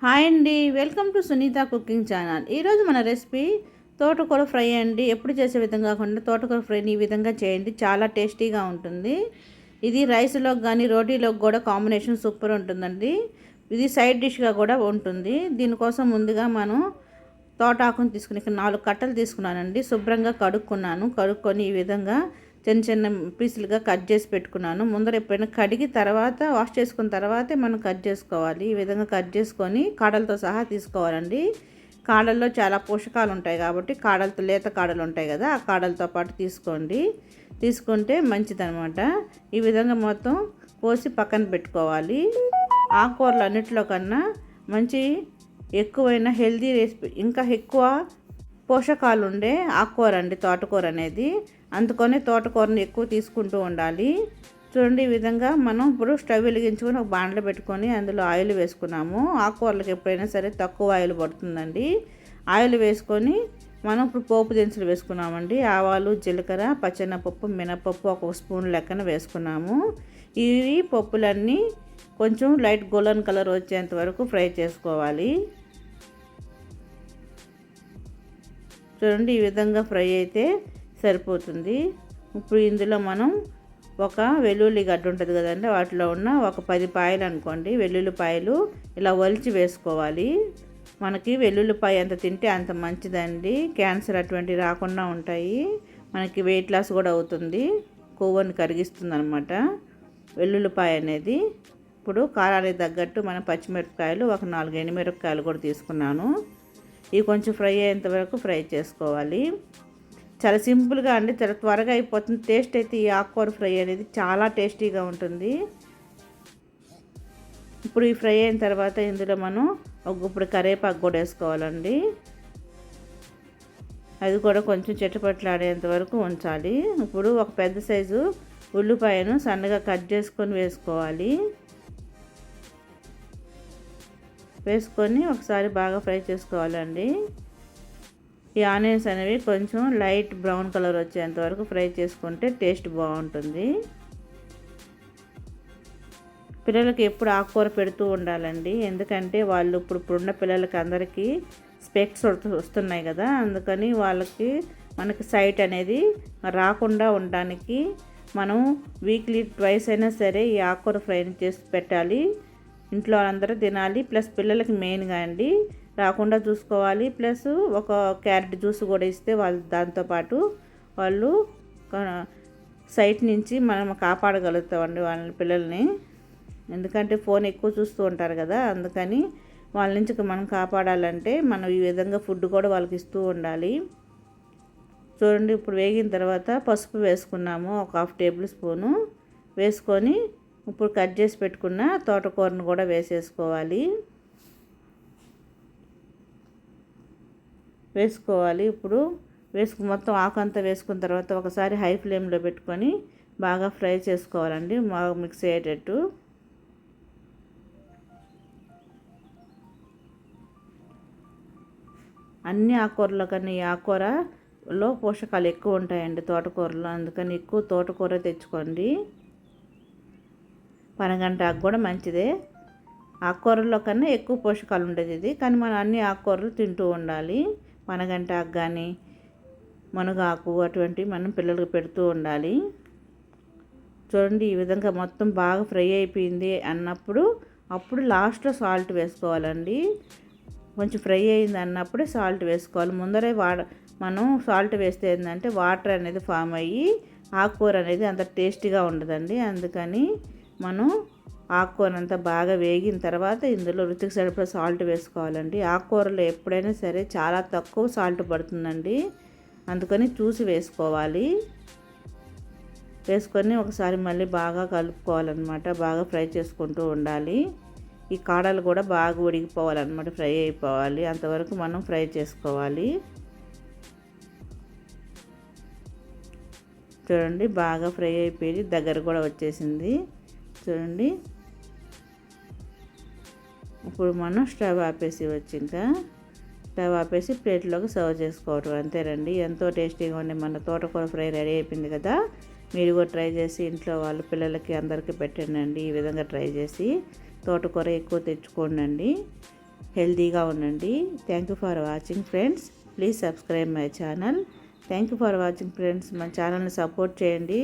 Hi అండి, welcome to Sunita cooking channel. ఈరోజు మన రెసిపీ తోటకూర ఫ్రై అండి. ఎప్పుడు చేసే విధంగా కాకుండా తోటకూర ఫ్రైని ఈ విధంగా చేయండి, చాలా టేస్టీగా ఉంటుంది. ఇది రైస్లోకి కానీ రోటీలోకి కూడా కాంబినేషన్ సూపర్ ఉంటుందండి. ఇది సైడ్ డిష్గా కూడా ఉంటుంది. దీనికోసం ముందుగా మనం తోటాకుని తీసుకుని ఇక్కడ 4 కట్టలు తీసుకున్నానండి. శుభ్రంగా కడుక్కొని ఈ విధంగా చిన్న చిన్న పీసులుగా కట్ చేసి పెట్టుకున్నాను. ముందర ఎప్పుడైనా కడిగి తర్వాత వాష్ చేసుకున్న తర్వాతే మనం కట్ చేసుకోవాలి. ఈ విధంగా కట్ చేసుకొని కాడలతో సహా తీసుకోవాలండి. కాడల్లో చాలా పోషకాలు ఉంటాయి కాబట్టి కాడలతో, లేత కాడలు ఉంటాయి కదా, ఆ కాడలతో పాటు తీసుకుంటే మంచిదనమాట. ఈ విధంగా మొత్తం కోసి పక్కన పెట్టుకోవాలి. ఆకుకూరలు అన్నింటిలో కన్నా మంచి ఎక్కువైన హెల్దీ రెసిపీ, ఇంకా ఎక్కువ పోషకాలు ఉండే ఆకుకూర అండి తోటకూర అనేది. అందుకని తోటకూరని ఎక్కువ తీసుకుంటూ ఉండాలి. చూడండి, ఈ విధంగా మనం ఇప్పుడు స్టవ్ వెలిగించుకొని ఒక బాండ్లో పెట్టుకొని అందులో ఆయిల్ వేసుకున్నాము. ఆకుకూరలకు ఎప్పుడైనా సరే తక్కువ ఆయిల్ పడుతుందండి. ఆయిల్ వేసుకొని మనం ఇప్పుడు పోపు దినుసులు వేసుకున్నామండి. ఆవాలు, జీలకర్ర, పచ్చెనపప్పు, మినపప్పు 1 స్పూన్ లెక్కన వేసుకున్నాము. ఈ పప్పులన్నీ కొంచెం లైట్ గోల్డెన్ కలర్ వచ్చేంత వరకు ఫ్రై చేసుకోవాలి. చూడండి, ఈ విధంగా ఫ్రై అయితే సరిపోతుంది. ఇప్పుడు ఇందులో మనం ఒక వెల్లుల్లి గడ్డ ఉంటుంది కదండి, వాటిలో ఉన్న ఒక 10 పాయలు అనుకోండి, వెల్లుల్లిపాయలు ఇలా ఒలిచి వేసుకోవాలి. మనకి వెల్లుల్లిపాయ ఎంత తింటే అంత మంచిదండి. క్యాన్సర్ అటువంటివి రాకుండా ఉంటాయి. మనకి వెయిట్ లాస్ కూడా అవుతుంది. కొవ్వుని కరిగిస్తుంది అనమాట వెల్లుల్లిపాయ అనేది. ఇప్పుడు కారానికి తగ్గట్టు మనం పచ్చిమిరపకాయలు ఒక 4 ఎండుమిరపకాయలు కూడా తీసుకున్నాను. ఇవి కొంచెం ఫ్రై అయ్యేంత వరకు ఫ్రై చేసుకోవాలి. చాలా సింపుల్గా అండి, చాలా త్వరగా అయిపోతుంది. టేస్ట్ అయితే ఈ ఆకుకూర ఫ్రై అనేది చాలా టేస్టీగా ఉంటుంది. ఇప్పుడు ఈ ఫ్రై అయిన తర్వాత ఇందులో మనం ఒక గుప్పుడు కరివేపాకు కూడా వేసుకోవాలండి. అది కూడా కొంచెం చిటపట్లాడేంత వరకు ఉంచాలి. ఇప్పుడు ఒక పెద్ద సైజు ఉల్లిపాయను సన్నగా కట్ చేసుకొని వేసుకొని ఒకసారి బాగా ఫ్రై చేసుకోవాలండి. ఈ ఆనియన్స్ అనేవి కొంచెం లైట్ బ్రౌన్ కలర్ వచ్చేంత వరకు ఫ్రై చేసుకుంటే టేస్ట్ బాగుంటుంది. పిల్లలకి ఎప్పుడు ఆకుకూర పెడుతూ ఉండాలండి, ఎందుకంటే వాళ్ళు ఇప్పుడున్న పిల్లలకి అందరికీ స్పెక్స్ వస్తున్నాయి కదా, అందుకని మనకి సైట్ అనేది రాకుండా ఉండడానికి మనం వీక్లీ 2 అయినా సరే ఈ ఆకుకూర ఫ్రై చేసి పెట్టాలి. ఇంట్లో అందరూ తినాలి. ప్లస్ పిల్లలకి మెయిన్గా అండి రాకుండా చూసుకోవాలి. ప్లస్ ఒక క్యారెట్ జ్యూస్ కూడా ఇస్తే దాంతోపాటు వాళ్ళు సైట్ నుంచి మనం కాపాడగలుగుతామండి వాళ్ళ పిల్లల్ని. ఎందుకంటే ఫోన్ ఎక్కువ చూస్తూ ఉంటారు కదా, అందుకని వాళ్ళ నుంచి మనం కాపాడాలంటే మనం ఈ విధంగా ఫుడ్ కూడా వాళ్ళకి ఇస్తూ ఉండాలి. చూడండి, ఇప్పుడు వేగిన తర్వాత పసుపు వేసుకున్నాము, ఒక 1/2 టేబుల్ స్పూను వేసుకొని ఇప్పుడు కట్ చేసి పెట్టుకున్న తోటకూరను కూడా వేసుకోవాలి. ఇప్పుడు మొత్తం ఆకంతా వేసుకున్న తర్వాత ఒకసారి హై ఫ్లేమ్లో పెట్టుకొని బాగా ఫ్రై చేసుకోవాలండి, బాగా మిక్స్ అయ్యేటట్టు. అన్ని ఆకుకూరల కన్నా ఈ ఆకుకూరలో పోషకాలు ఎక్కువ ఉంటాయండి తోటకూరలో, అందుకని ఎక్కువ తోటకూర తెచ్చుకోండి. పనగంటాకు కూడా మంచిదే. ఆకుకూరల్లో కన్నా ఎక్కువ పోషకాలు ఉండేది ఇది, కానీ మనం అన్ని ఆకుకూరలు తింటూ ఉండాలి. పనగంటాకు కానీ మునగాకు అటువంటివి మనం పిల్లలకు పెడుతూ ఉండాలి. చూడండి, ఈ విధంగా మొత్తం బాగా ఫ్రై అయిపోయింది అప్పుడు లాస్ట్లో సాల్ట్ వేసుకోవాలండి. కొంచెం ఫ్రై అయింది అన్నప్పుడే సాల్ట్ వేసుకోవాలి. ముందరే మనం సాల్ట్ వేస్తే ఏంటంటే వాటర్ అనేది ఫామ్ అయ్యి ఆకుకూర అనేది అంత టేస్టీగా ఉండదండి. అందుకని మనం ఆకుకూరంతా బాగా వేగిన తర్వాత ఇందులో రుచికి సరిపడా సాల్ట్ వేసుకోవాలండి. ఆకుకూరలో ఎప్పుడైనా సరే చాలా తక్కువ సాల్ట్ పడుతుందండి, అందుకని చూసి వేసుకొని ఒకసారి మళ్ళీ బాగా కలుపుకోవాలన్నమాట. బాగా ఫ్రై చేసుకుంటూ ఉండాలి. ఈ కాడలు కూడా బాగా ఉడికిపోవాలన్నమాట, ఫ్రై అయిపోవాలి, అంతవరకు మనం ఫ్రై చేసుకోవాలి. చూడండి, బాగా ఫ్రై అయిపోయి దగ్గర కూడా వచ్చేసింది. చూడండి, ఇప్పుడు మనం స్టవ్ ఆపేసి ప్లేట్లోకి సర్వ్ చేసుకోవటం అంతేనండి. ఎంతో టేస్టీగా ఉండే మన తోటకూర ఫ్రై రెడీ అయిపోయింది కదా. మీరు కూడా ట్రై చేసి ఇంట్లో వాళ్ళ పిల్లలకి అందరికీ పెట్టండి. ఈ విధంగా ట్రై చేసి తోటకూర ఎక్కువ తెచ్చుకోండి. హెల్తీగా ఉండండి. Thank you for watching friends. Please subscribe my channel. Thank you for watching friends. మన ఛానల్ని సపోర్ట్ చేయండి.